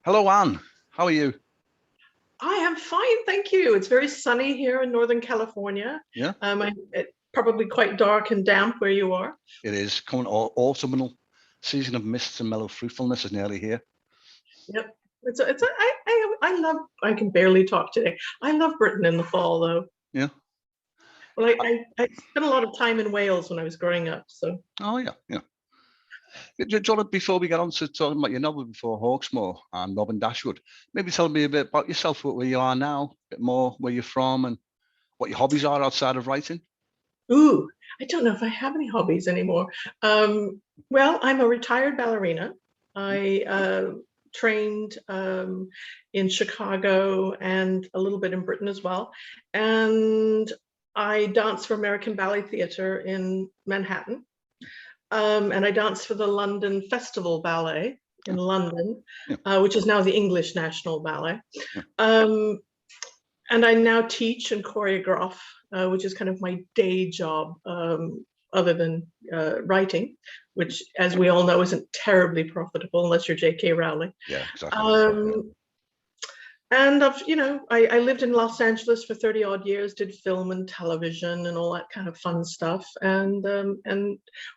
Hello, Anne. How are you? I am fine, thank you. It's very sunny here in Northern California. Yeah, It's probably quite dark and damp where you are. it is coming. Autumnal season of mists and mellow fruitfulness is nearly here. Yep. I love, I can barely talk today. I love Britain in the fall though. Yeah. Well, Uh, I spent a lot of time in Wales when I was growing up, so. Oh, yeah, yeah. Jonathan, before we get on to talking about your novel before Hawkesmoor and Robin Dashwood, maybe tell me a bit about yourself, where you are now, a bit more where you're from, and what your hobbies are outside of writing. Ooh, I don't know if I have any hobbies anymore. Um, well, I'm a retired ballerina. I trained in Chicago and a little bit in Britain as well. And I danced for American Ballet Theatre in Manhattan. And I danced for the London Festival Ballet in Yeah, London, yeah, which is now the English National Ballet. yeah. Um, and I now teach and choreograph, which is kind of my day job, other than writing, which, as we all know, isn't terribly profitable unless you're J.K. Rowling. Yeah, exactly. Um, and I lived in Los Angeles for 30 odd years, did film and television and all that kind of fun stuff. And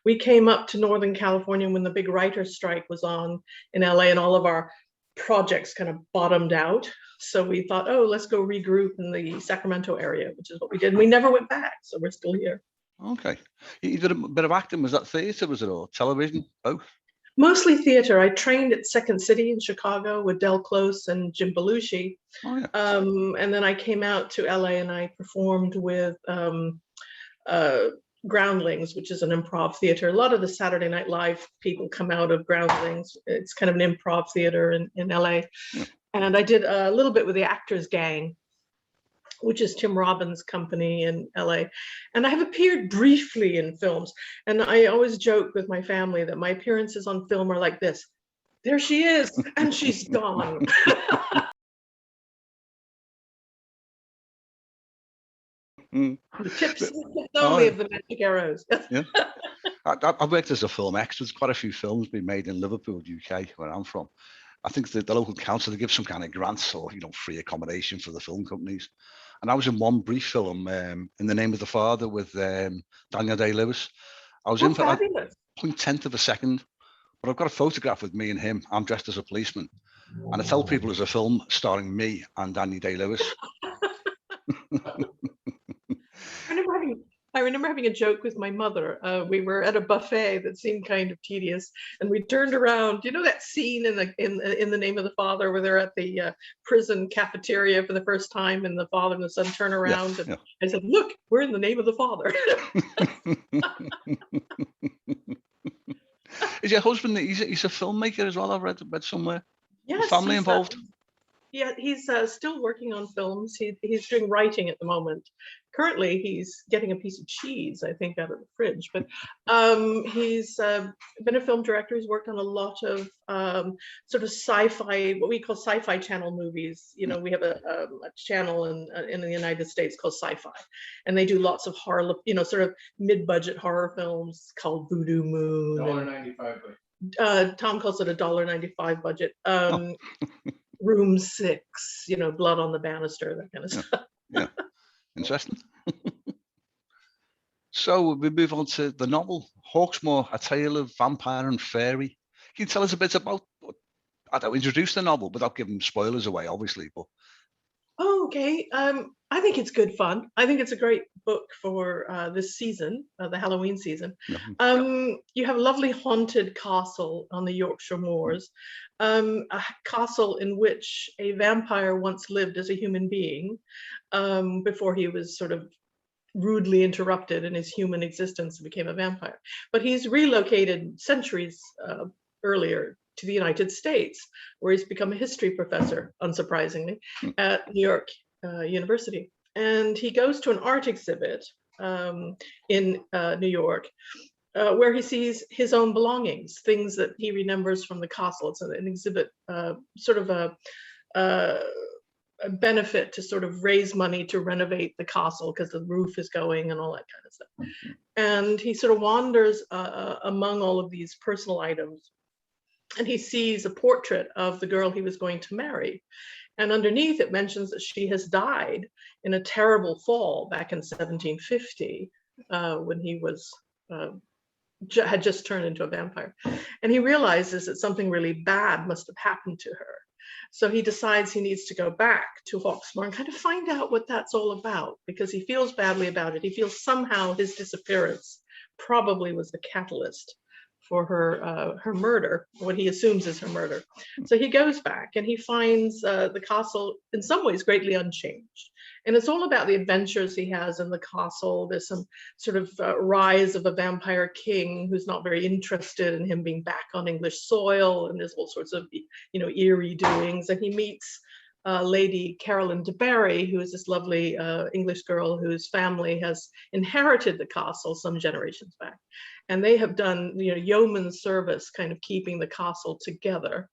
we came up to Northern California when the big writer's strike was on in LA, and all of our projects kind of bottomed out. So we thought, oh, let's go regroup in the Sacramento area, which is what we did. And we never went back, so we're still here. Okay. You did a bit of acting. Was that theatre? Was it or television? Both. Mostly theater. I trained at Second City in Chicago with Del Close and Jim Belushi. Oh, yeah. And then I came out to LA and I performed with uh, Groundlings, which is an improv theater. A lot of the Saturday Night Live people come out of Groundlings. It's kind of an improv theater in LA. Yeah. And I did a little bit with the Actors Gang, which is Tim Robbins' company in LA. And I have appeared briefly in films. And I always joke with my family that my appearances on film are like this. There she is, and she's gone. Mm. The tips Oh, only yeah. of the magic arrows. Yeah. I've worked as a film extra. There's quite a few films being made in Liverpool, UK, where I'm from. I think the local council, they give some kind of grants or free accommodation for the film companies. And I was in one brief film, In the Name of the Father, with Daniel Day-Lewis. I was Oh, in for like fabulous. 0.1 of a second, but I've got a photograph with me and him. I'm dressed as a policeman, and I tell people it's a film starring me and Daniel Day-Lewis. I remember having a joke with my mother. We were at a buffet that seemed kind of tedious, and we turned around. You know that scene in the Name of the Father where they're at the prison cafeteria for the first time, and the father and the son turn Yeah, around, and yeah. I said, "Look, we're in the Name of the Father." Is your husband? He's a filmmaker as well. I've read somewhere. Is Yes, family involved? yeah, he's still working on films. He's doing writing at the moment. Currently, he's getting a piece of cheese, I think, out of the fridge. But he's been a film director. He's worked on a lot of sort of sci-fi, what we call sci-fi channel movies. You know, we have a channel in the United States called Sci-Fi, and they do lots of horror, sort of mid-budget horror films called Voodoo Moon. $1.95. Tom calls it a $1.95 budget. Oh. Room 6, blood on the banister, that kind of stuff. Yeah, interesting. So we move on to the novel, Hawkesmoor, A Tale of Vampire and Fairy. Can you tell us a bit about, I don't introduce the novel without giving spoilers away, obviously, but. Oh, okay. I think it's good fun. I think it's a great book for this season, the Halloween season. You have a lovely haunted castle on the Yorkshire moors, a castle in which a vampire once lived as a human being before he was sort of rudely interrupted in his human existence and became a vampire. But he's relocated centuries earlier to the United States, where he's become a history professor, unsurprisingly, at New York University. And he goes to an art exhibit in New York, where he sees his own belongings, things that he remembers from the castle. It's an exhibit, sort of a benefit to sort of raise money to renovate the castle because the roof is going and all that kind of stuff. And he sort of wanders among all of these personal items and he sees a portrait of the girl he was going to marry. And underneath it mentions that she has died in a terrible fall back in 1750, when he was had just turned into a vampire. And he realizes that something really bad must have happened to her. So he decides he needs to go back to Hawkesmoor and kind of find out what that's all about, because he feels badly about it. He feels somehow his disappearance probably was the catalyst for her murder, what he assumes is her murder. So he goes back and he finds the castle in some ways greatly unchanged. And it's all about the adventures he has in the castle. There's some sort of rise of a vampire king who's not very interested in him being back on English soil, and there's all sorts of, you know, eerie doings. And he meets Lady Caroline de Barry, who is this lovely English girl whose family has inherited the castle some generations back. And they have done, you know, yeoman service, kind of keeping the castle together.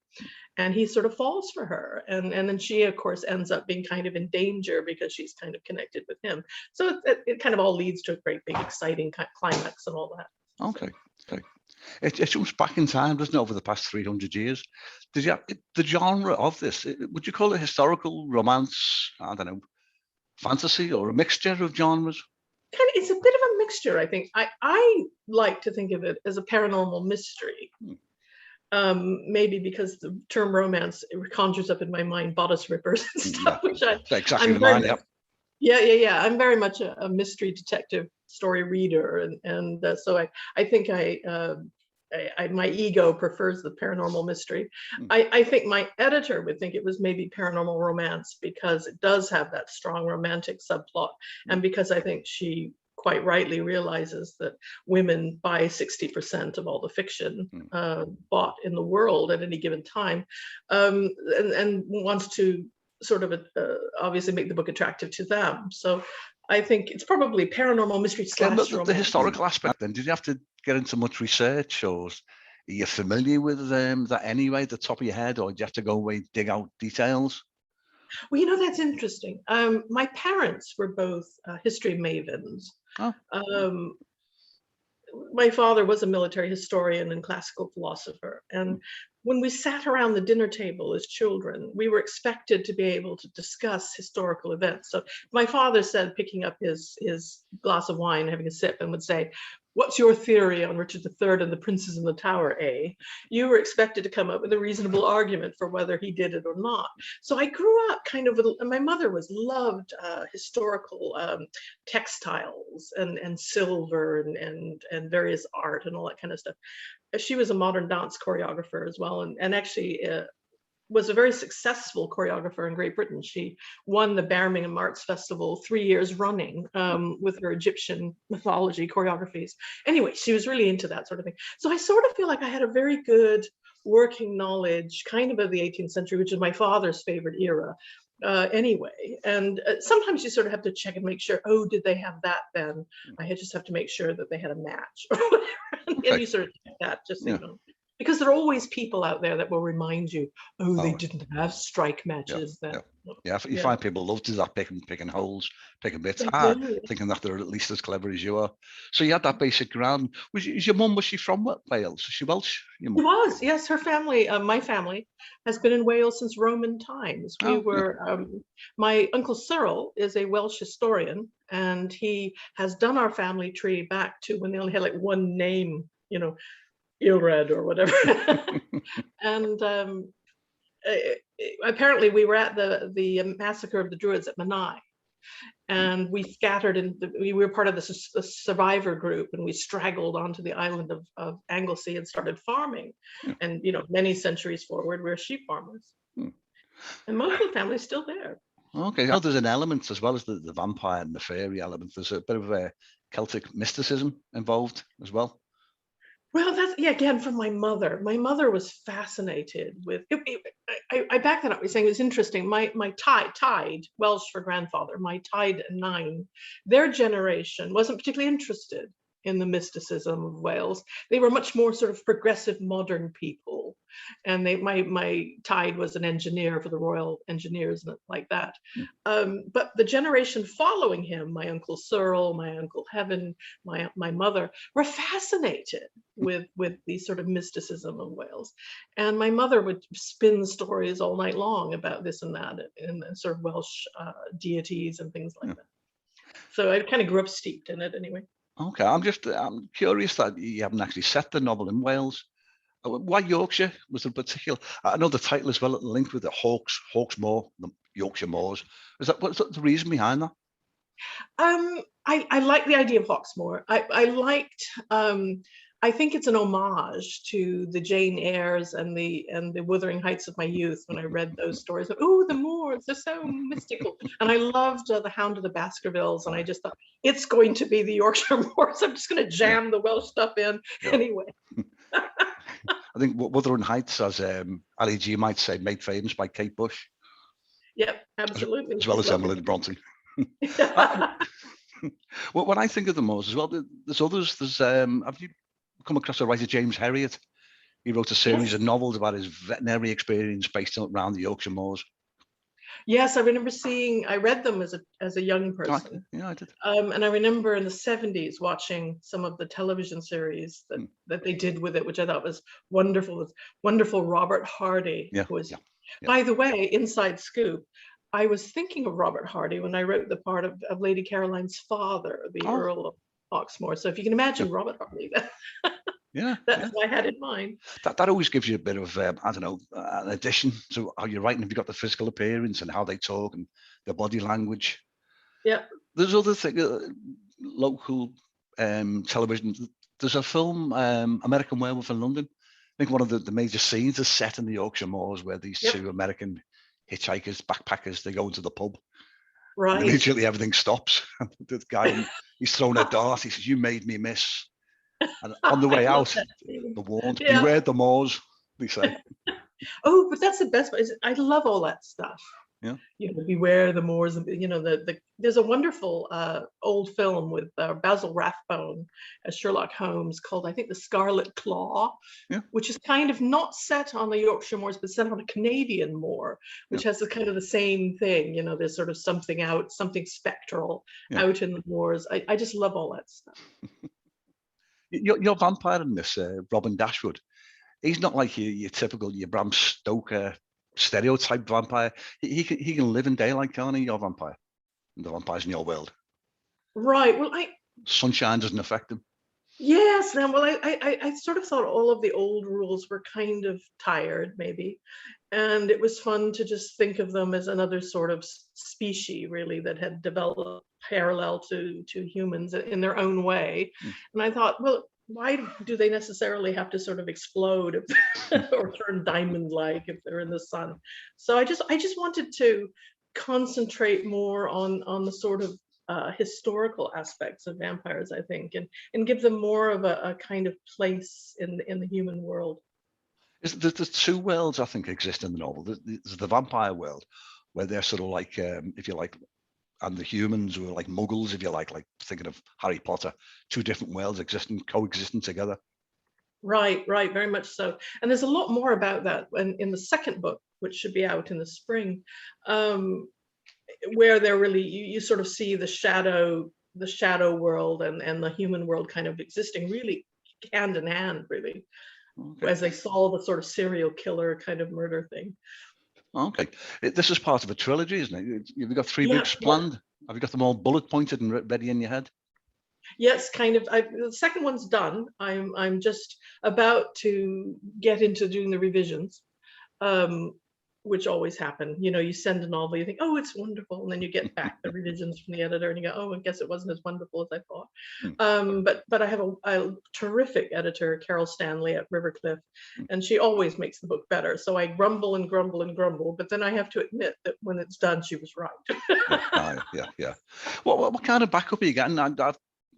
And he sort of falls for her. And then she, of course, ends up being kind of in danger because she's kind of connected with him. So it kind of all leads to a great big exciting climax and all that. Okay. It jumps back in time, doesn't it, over the past 300 years? Did you the genre of this, would you call it historical, romance, I don't know, fantasy, or a mixture of genres? It's a bit of a mixture, I think. I like to think of it as a paranormal mystery. Maybe because the term romance, it conjures up in my mind bodice rippers and stuff, which exactly mine, yeah. I'm very much a mystery detective story reader, and so I think my ego prefers the paranormal mystery. I think my editor would think it was maybe paranormal romance because it does have that strong romantic subplot, and because I think she quite rightly realizes that women buy 60% of all the fiction bought in the world at any given time, and wants to sort of obviously make the book attractive to them. So I think it's probably paranormal mystery / romance. The historical aspect, then, did you have to get into much research, or are you familiar with that anyway, the top of your head, or do you have to go away and dig out details? Well, you know, that's interesting. My parents were both history mavens. Oh. My father was a military historian and classical philosopher. And when we sat around the dinner table as children, we were expected to be able to discuss historical events. So my father said, picking up his glass of wine, having a sip, and would say, "What's your theory on Richard III and the Princes in the Tower, eh?" You were expected to come up with a reasonable argument for whether he did it or not. So I grew up kind of with, my mother loved historical textiles and silver and various art and all that kind of stuff. She was a modern dance choreographer as well, and actually was a very successful choreographer in Great Britain. She won the Birmingham Arts Festival 3 years running with her Egyptian mythology choreographies. Anyway, she was really into that sort of thing. So I sort of feel like I had a very good working knowledge kind of the 18th century, which is my father's favorite era. Anyway, and sometimes you sort of have to check and make sure, oh, did they have that then? I just have to make sure that they had a match or whatever. And you sort of check that, just so you know. Because there are always people out there that will remind you, they didn't have strike matches then. You find people love to do that, picking holes, picking bits, thinking that they're at least as clever as you are. So you had that basic ground. Was your mum, was she from Wales? Was she Welsh? She was, yes. Her family, my family, has been in Wales since Roman times. My Uncle Cyril is a Welsh historian, and he has done our family tree back to when they only had like one name, you know, Ilred or whatever. And apparently we were at the massacre of the Druids at Menai, and we scattered, and we were part of the survivor group, and we straggled onto the island of Anglesey and started farming. And you know, many centuries forward, we're sheep farmers, and most of the family's still there. Okay, I know there's an element, as well as the vampire and the fairy element, there's a bit of a Celtic mysticism involved as well. Well, that's, again, from my mother. My mother was fascinated with, I back that up by saying it's interesting. My Tide, Welsh for grandfather, my Tide 9, their generation wasn't particularly interested in the mysticism of Wales. They were much more sort of progressive modern people. And my Tide was an engineer for the Royal Engineers and like that. But the generation following him, my Uncle Cyril, my Uncle Heaven, my mother, were fascinated with the sort of mysticism of Wales. And my mother would spin stories all night long about this and that, and sort of Welsh deities and things like that. So I kind of grew up steeped in it anyway. Okay, I'm curious that you haven't actually set the novel in Wales. Why Yorkshire? Was there a particular? I know the title as well linked with the Hawkesmoor, the Yorkshire moors. What's the reason behind that? I like the idea of Hawkesmoor. I liked. I think it's an homage to the Jane Eyres and the Wuthering Heights of my youth when I read those stories. Oh, the moors, they're so mystical. And I loved The Hound of the Baskervilles, and I just thought it's going to be the Yorkshire moors. I'm just going to jam the Welsh stuff in anyway. I think Wuthering Heights, as Ali G might say, made famous by Kate Bush. Yep, absolutely. As well as Emily Bronte. Well, when I think of the moors as well, there's others. Have you come across the writer James Herriot? He wrote a series of novels about his veterinary experience based around the Yorkshire moors. Yes, I remember I read them as a young person. Yeah, I did. And I remember in the 70s watching some of the television series that they did with it, which I thought was wonderful. It was wonderful. Robert Hardy was, by the way, inside scoop. I was thinking of Robert Hardy when I wrote the part of Lady Caroline's father, the Earl of Hawkesmoor. So if you can imagine Robert Hardy, that's what I had in mind. That always gives you a bit of, I don't know, an addition to how you're writing. If you've got the physical appearance and how they talk and their body language. Yeah. There's other things, local television. There's a film, American Werewolf in London. I think one of the major scenes is set in the Yorkshire moors where these two American hitchhikers, backpackers, they go into the pub. Right. And immediately everything stops. The guy, he's thrown a dart. He says, "You made me miss." And on the way out, they're warned, beware the moors, they say. Oh, but that's the best part. I love all that stuff. Yeah. You know, beware the moors. You know, there's a wonderful old film with Basil Rathbone as Sherlock Holmes called, I think, The Scarlet Claw, which is kind of not set on the Yorkshire moors, but set on a Canadian moor, which has the kind of the same thing. You know, there's sort of something spectral out in the moors. I just love all that stuff. Your vampire in this, Robin Dashwood, he's not like your typical Bram Stoker stereotype vampire. He can live in daylight, can't he? Your vampire, the vampires in your world. Right. Well, sunshine doesn't affect him. Yes. Now, well, I sort of thought all of the old rules were kind of tired, maybe, and it was fun to just think of them as another sort of species, really, that had developed parallel to humans in their own way. And I thought, well, why do they necessarily have to sort of explode or turn diamond-like if they're in the sun? So I just wanted to concentrate more on the sort of historical aspects of vampires, I think, and give them more of a kind of place in the human world. There's two worlds, I think, exist in the novel. There's the vampire world, where they're sort of like, if you like, and the humans who are like muggles, if you like thinking of Harry Potter, two different worlds coexisting together. Right, very much so. And there's a lot more about that in the second book, which should be out in the spring, where they're really, you sort of see the shadow world and the human world kind of existing really hand in hand, really, as they solve a sort of serial killer kind of murder thing. Okay, this is part of a trilogy, isn't it? You've got 3 books planned. Have you got them all bullet pointed and ready in your head? Yes, kind of. The second one's done. I'm just about to get into doing the revisions, which always happen. You know, you send a novel, you think, oh, it's wonderful, and then you get back the revisions from the editor, and you go, oh, I guess it wasn't as wonderful as I thought. But I have a terrific editor, Carol Stanley at Rivercliff, and she always makes the book better. So I grumble and grumble and grumble, but then I have to admit that when it's done, she was right. Yeah. What kind of backup are you getting?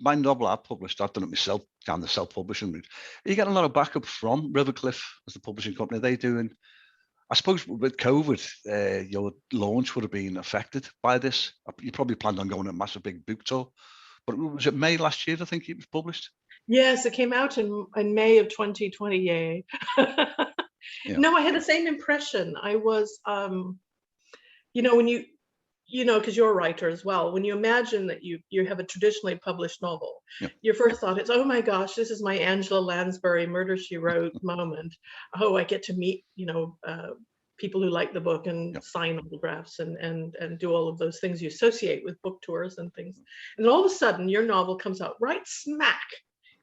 My novel I published, I've done it myself, kind of self-publishing route. Are you getting a lot of backup from Rivercliff as the publishing company? Are they doing? I suppose with COVID, your launch would have been affected by this. You probably planned on going on a massive big book tour, but was it May last year, I think it was published? Yes, it came out in May of 2020, yay. No, I had the same impression. I was, you know, when you know, because you're a writer as well, when you imagine that you have a traditionally published novel, your first thought is, oh my gosh, this is my Angela Lansbury Murder, She Wrote moment. Oh, I get to meet, you know, people who like the book and sign autographs and do all of those things you associate with book tours and things. And all of a sudden, your novel comes out right smack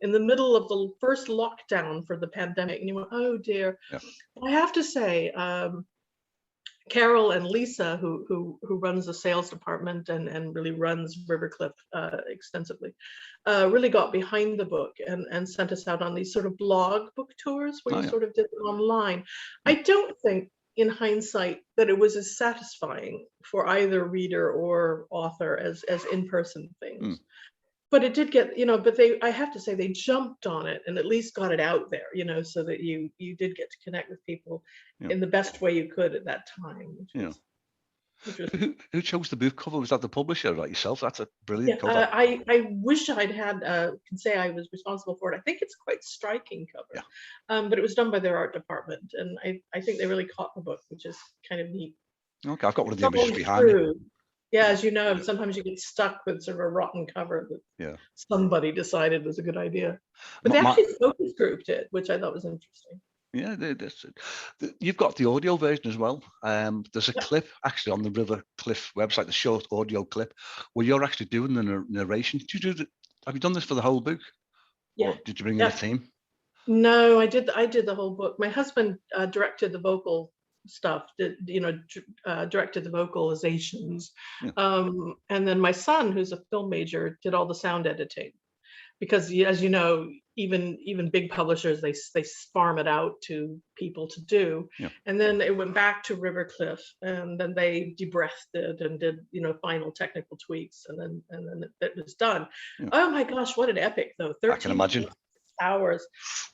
in the middle of the first lockdown for the pandemic, and you went, oh dear. I have to say, Carol and Lisa, who runs the sales department and really runs Rivercliff extensively, really got behind the book and sent us out on these sort of blog book tours where you sort of did it online. I don't think, in hindsight, that it was as satisfying for either reader or author as in-person things. But it did get, you know, but I have to say, they jumped on it and at least got it out there, you know, so that you did get to connect with people in the best way you could at that time. Who chose the book cover? Was that the publisher, like yourself? That's a brilliant cover. I wish I'd had, can say I was responsible for it. I think it's a quite striking cover, but it was done by their art department. And I think they really caught the book, which is kind of neat. Okay, I've got one of the images behind me. Yeah, as you know, sometimes you get stuck with sort of a rotten cover that somebody decided was a good idea. But they actually focus grouped it, which I thought was interesting. Yeah, you've got the audio version as well. There's a clip actually on the Rivercliff website, the short audio clip, where you're actually doing the narration. Have you done this for the whole book? Yeah. Or did you bring in a team? No, I did the whole book. My husband directed the vocal stuff, directed the vocalizations, and then my son, who's a film major, did all the sound editing, because as you know, even big publishers, they farm it out to people to do, and then it went back to Rivercliff, and then they debreathed it and did, you know, final technical tweaks, and then it was done. Oh my gosh, what an epic though! 13 I can imagine. Hours,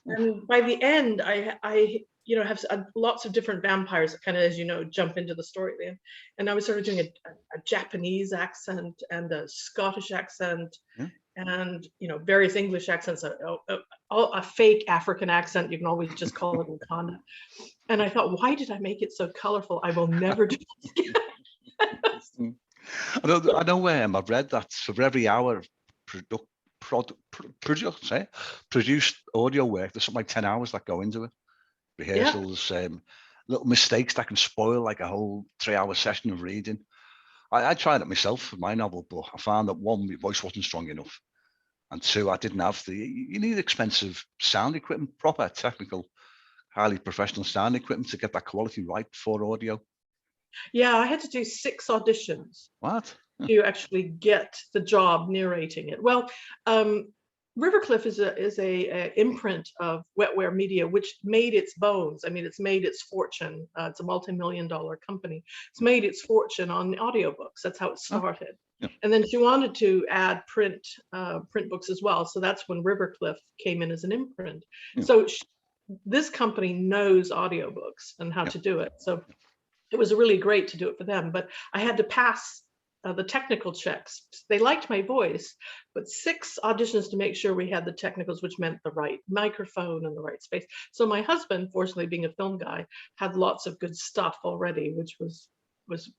and by the end, I you know, have lots of different vampires that kind of, as you know, jump into the story there. And I was sort of doing a Japanese accent and a Scottish accent and, you know, various English accents, a fake African accent. You can always just call it Wakanda. And I thought, why did I make it so colorful? I will never do this again. I know I've read that for every hour of produced audio work, there's something like 10 hours that go into it. Rehearsals, little mistakes that can spoil like a whole 3-hour session of reading. I tried it myself for my novel, but I found that one, my voice wasn't strong enough, and two, I didn't have you need expensive sound equipment, proper technical, highly professional sound equipment to get that quality right for audio. Yeah, I had to do 6 auditions. What? To actually get the job narrating it. Well, Rivercliff is a imprint of Wetware Media, which made its bones. I mean, it's made its fortune. It's a multi-million-dollar company. It's made its fortune on audiobooks. That's how it started. And then she wanted to add print books as well. So that's when Rivercliff came in as an imprint. So this company knows audiobooks and how to do it. So it was really great to do it for them. But I had to pass the technical checks. They liked my voice, but 6 auditions to make sure we had the technicals, which meant the right microphone and the right space. So my husband, fortunately being a film guy, had lots of good stuff already, which was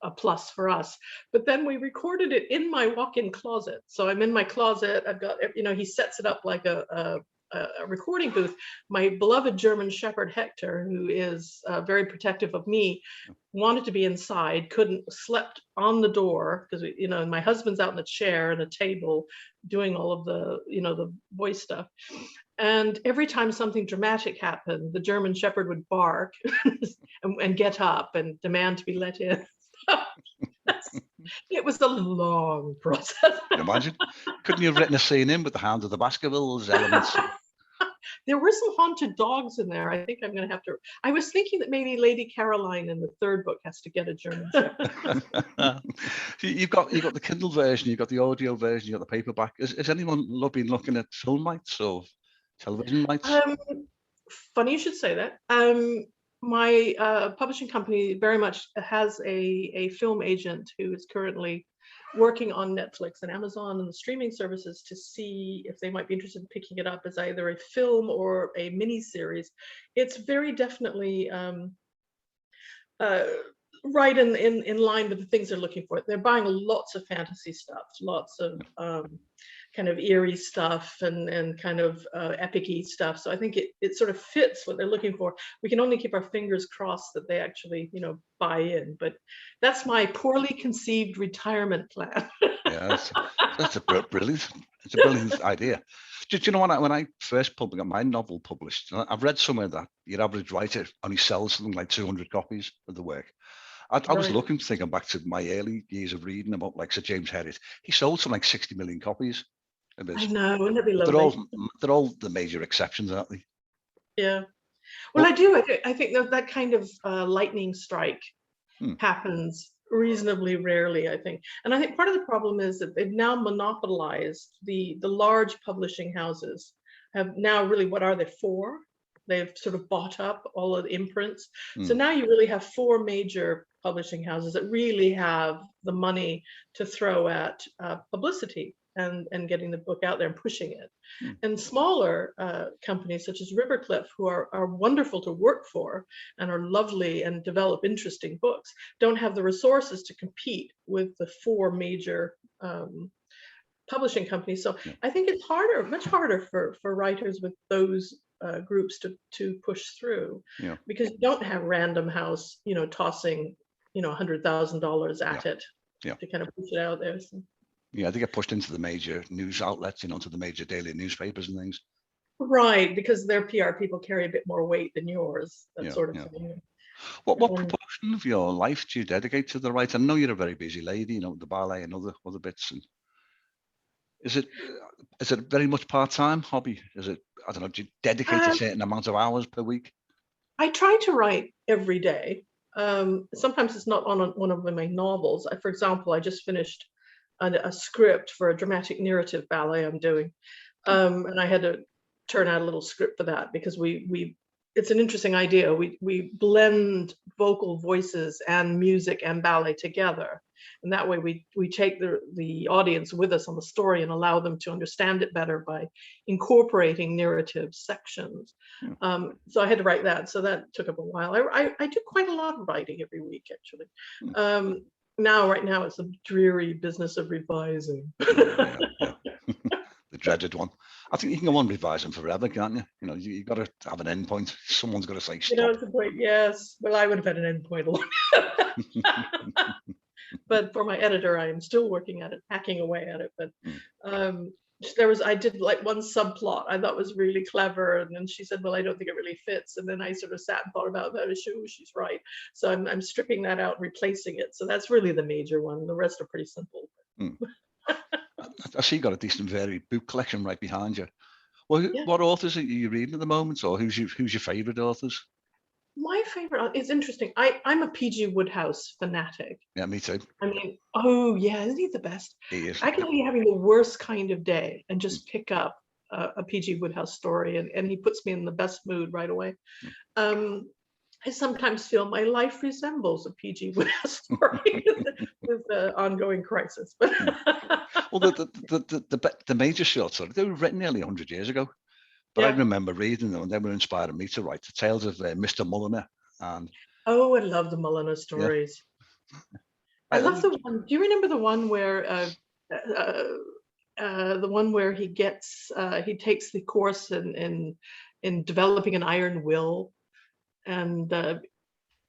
a plus for us. But then we recorded it in my walk-in closet. So I'm in my closet. I've got, you know, he sets it up like a recording booth. My beloved German Shepherd Hector, who is very protective of me, wanted to be inside, slept on the door because, you know, my husband's out in the chair and a table doing all of the, you know, the voice stuff. And every time something dramatic happened, the German Shepherd would bark and get up and demand to be let in. It was a long process. Imagine. Couldn't you have written a scene in with the Hound of the Baskervilles elements? There were some haunted dogs in there. I think I'm going to have to. I was thinking that maybe Lady Caroline in the 3rd book has to get a German Shepherd. You've got the Kindle version, you've got the audio version, you've got the paperback. Has anyone been looking at film rights or television rights? Funny you should say that. My publishing company very much has a film agent who is currently working on Netflix and Amazon and the streaming services to see if they might be interested in picking it up as either a film or a mini series. It's very definitely right in line with the things they're looking for. They're buying lots of fantasy stuff, lots of kind of eerie stuff and kind of epic-y stuff. So I think it sort of fits what they're looking for. We can only keep our fingers crossed that they actually, you know, buy in. But that's my poorly conceived retirement plan. Yeah, that's a brilliant. It's a brilliant idea. Do you know when I first got my novel published, I've read somewhere that your average writer only sells something like 200 copies of the work. I was Right. thinking back to my early years of reading about like Sir James Herriot. He sold something like 60 million copies of I his. know, wouldn't it be But lovely? they're all the major exceptions, aren't they? Yeah. Well, Well, I think that kind of lightning strike hmm, happens reasonably rarely, I think. And I think part of the problem is that they've now monopolized the large publishing houses have now really, what are there, four? They've sort of bought up all of the imprints. So hmm, now you really have four major publishing houses that really have the money to throw at publicity and getting the book out there and pushing it. hmm, And smaller companies such as Rivercliff, who are wonderful to work for and are lovely and develop interesting books, don't have the resources to compete with the four major publishing companies. So yeah, I think it's harder, much harder for writers with those groups to push through, yeah, because you don't have Random House, you know, tossing, you know, $100,000 yeah, at it yeah. to kind of push it out there. So. Yeah, they get pushed into the major news outlets, you know, to the major daily newspapers and things. Right, because their PR people carry a bit more weight than yours, that Yeah, sort of yeah. thing. What Um, proportion of your life do you dedicate to the writing? I know you're a very busy lady, you know, the ballet and other bits. And is it very much part-time hobby? Is it, I don't know, do you dedicate a um, certain amount of hours per week? I try to write every day. Sometimes it's not on one of my novels. For example, I just finished a script for a dramatic narrative ballet I'm doing, and I had to turn out a little script for that because we it's an interesting idea. We blend vocal voices and music and ballet together, and that way we take the audience with us on the story and allow them to understand it better by incorporating narrative sections. Yeah. So I had to write that, so that took up a while. I do quite a lot of writing every week, actually. Hmm. Right now it's a dreary business of revising. Yeah, yeah. The dreaded one. I think you can go on revising forever, can't you? You know, you got to have an end point. Someone's got to say You know, stop. it's a point. Yes. Well, I would have had an end point a long. But for my editor, I am still working at it, hacking away at it. But Hmm. um, I did like one subplot I thought was really clever, and then she said, "Well, I don't think it really fits." And then I sort of sat and thought about that. She's right. So I'm stripping that out, replacing it. So that's really the major one. The rest are pretty simple. Hmm. I see you got a decent varied book collection right behind you. Well, Yeah. what authors are you reading at the moment, or who's your favourite authors? My favorite, it's interesting. I'm a PG Woodhouse fanatic. Yeah, me too. I mean, oh yeah, isn't he the best? He is. I can be having the worst kind of day and Mm, just pick up a PG Woodhouse story, and he puts me in the best mood right away. mm. Um, I sometimes feel my life resembles a PG Woodhouse story with the ongoing crisis. But Well, the major short stories, they were written nearly 100 years ago, but I yeah. remember reading them and they were inspiring me to write the tales of Mr. Mulliner. And Oh, I love the Mulliner yeah, stories. I I, love the one. Do you remember the one where uh, the one where he takes the course in developing an iron will, and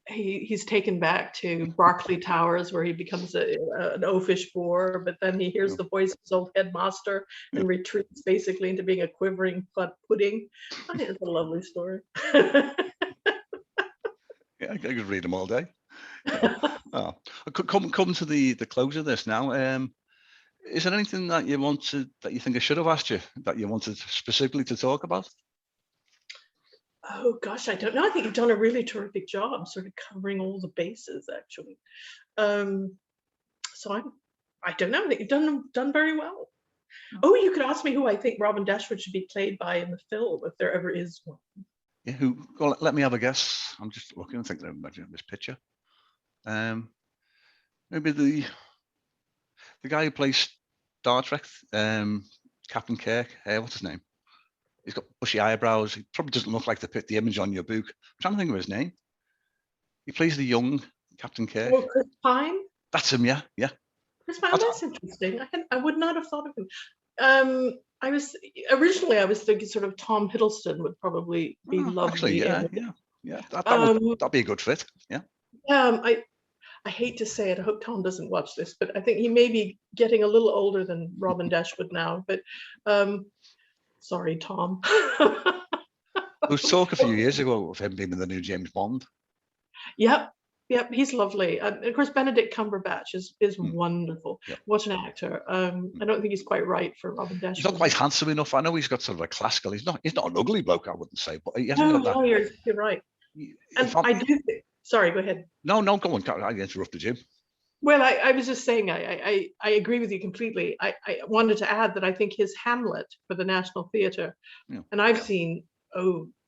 he's taken back to Berkeley Towers where he becomes an oafish boar, but then he hears yeah, the voice of his old headmaster yeah, and retreats basically into being a quivering pudding. I think it's a lovely story. I could read them all day. Yeah. Oh. I could come to the close of this now. Is there anything that you think I should have asked you that you wanted specifically to talk about? Oh gosh, I don't know. I think you've done a really terrific job sort of covering all the bases, actually. Um, so I don't know. I think you've done very well. Oh, you could ask me who I think Robin Dashwood should be played by in the film, if there ever is one. Yeah, who? Well, let me have a guess. I'm just looking and thinking about this picture. Maybe the guy who plays Star Trek, Captain Kirk. What's his name? He's got bushy eyebrows. He probably doesn't look like the image on your book. I'm trying to think of his name. He plays the young Captain Kirk. Oh, Chris Pine. That's him, yeah. Chris Pine. That's interesting. I would not have thought of him. I was thinking sort of Tom Hiddleston would probably be lovely. Actually, yeah. That'd be a good fit. Yeah. I hate to say it. I hope Tom doesn't watch this, but I think he may be getting a little older than Robin Dashwood now. But sorry, Tom. There was talk a few years ago of him being in the new James Bond. Yep, he's lovely. And of course, Benedict Cumberbatch is wonderful. Yep. What an actor. I don't think he's quite right for Robin Dashwood. He's not quite handsome enough. I know he's got sort of a classical. He's not an ugly bloke, I wouldn't say, but he hasn't got that. No, you're right. And I do think, sorry, go ahead. No, go on. I interrupted you. Well, I was just saying, I agree with you completely. I wanted to add that I think his Hamlet for the National Theatre, and I've seen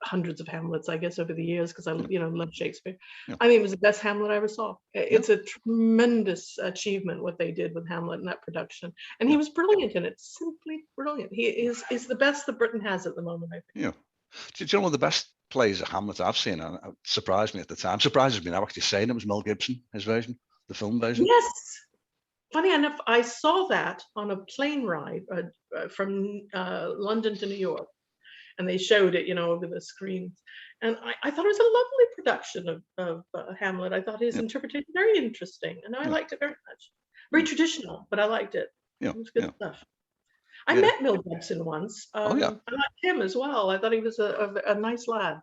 hundreds of Hamlets, I guess, over the years, because I love Shakespeare. I think it was the best Hamlet I ever saw. It's a tremendous achievement what they did with Hamlet in that production, and he was brilliant in it. Simply brilliant. He is the best that Britain has at the moment, I think. Yeah. Do you know one of the best plays of Hamlet I've seen, and it surprised me at the time, surprises me now actually saying it, was Mel Gibson, his version, the film version. Yes. Funny enough, I saw that on a plane ride from London to New York, and they showed it, over the screen. And I thought it was a lovely production of Hamlet. I thought his interpretation very interesting, and I liked it very much. Very traditional, but I liked it. It was good stuff. I met Mel Gibson once. I liked him as well. I thought he was a nice lad.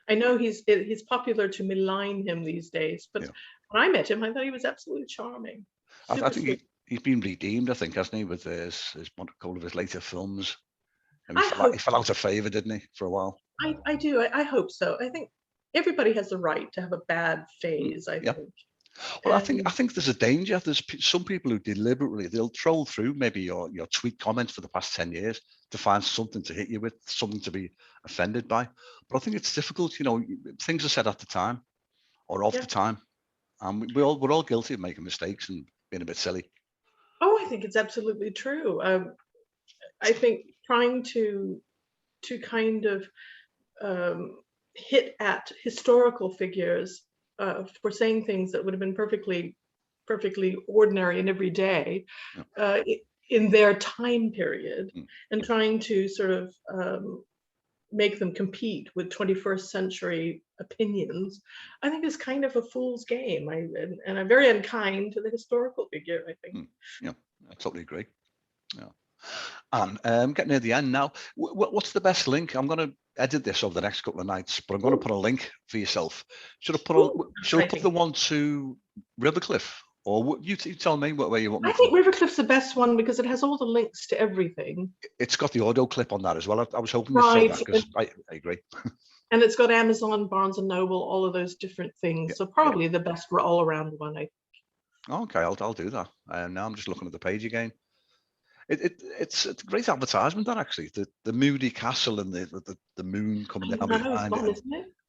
I know he's popular to malign him these days, but when I met him, I thought he was absolutely charming. I think he's been redeemed, I think, hasn't he, with his one of his later films. And he fell out of favour, didn't he, for a while? I do. I hope so. I think everybody has the right to have a bad phase, I think. Well, I think there's a danger. There's some people who deliberately, they'll troll through maybe your tweet comments for the past 10 years to find something to hit you with, something to be offended by. But I think it's difficult. Things are said at the time or off the time. And we're all guilty of making mistakes and being a bit silly. Oh, I think it's absolutely true. I think trying to kind of hit at historical figures for saying things that would have been perfectly ordinary and everyday in their time period, and trying to sort of make them compete with 21st century opinions, I think is kind of a fool's game. And I'm very unkind to the historical figure, I think. Yeah, I totally agree. Yeah. And getting near the end now, what's the best link? I'm going to edit this over the next couple of nights, but I'm going to put a link for yourself. Should I put the one to Rivercliffe, or you tell me where you want me? I think Rivercliffe's the best one because it has all the links to everything. It's got the audio clip on that as well. I was hoping you'd say that, because I agree. And it's got Amazon, Barnes and Noble, all of those different things. So probably the best all-around one, I think. Okay, I'll do that. Now I'm just looking at the page again. It's a great advertisement, that actually. The moody castle and the moon coming down behind it,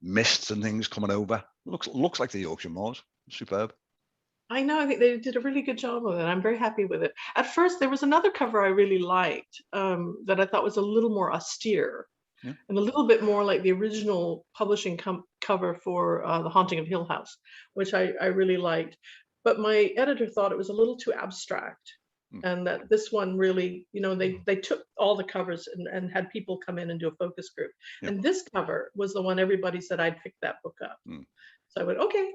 mists and things coming over. Looks like the Yorkshire moors. Superb. I know. I think they did a really good job with it. I'm very happy with it. At first, there was another cover I really liked that I thought was a little more austere and a little bit more like the original publishing cover for The Haunting of Hill House, which I really liked. But my editor thought it was a little too abstract. And that this one really, they took all the covers and had people come in and do a focus group. And this cover was the one everybody said I'd pick that book up. So I went, okay.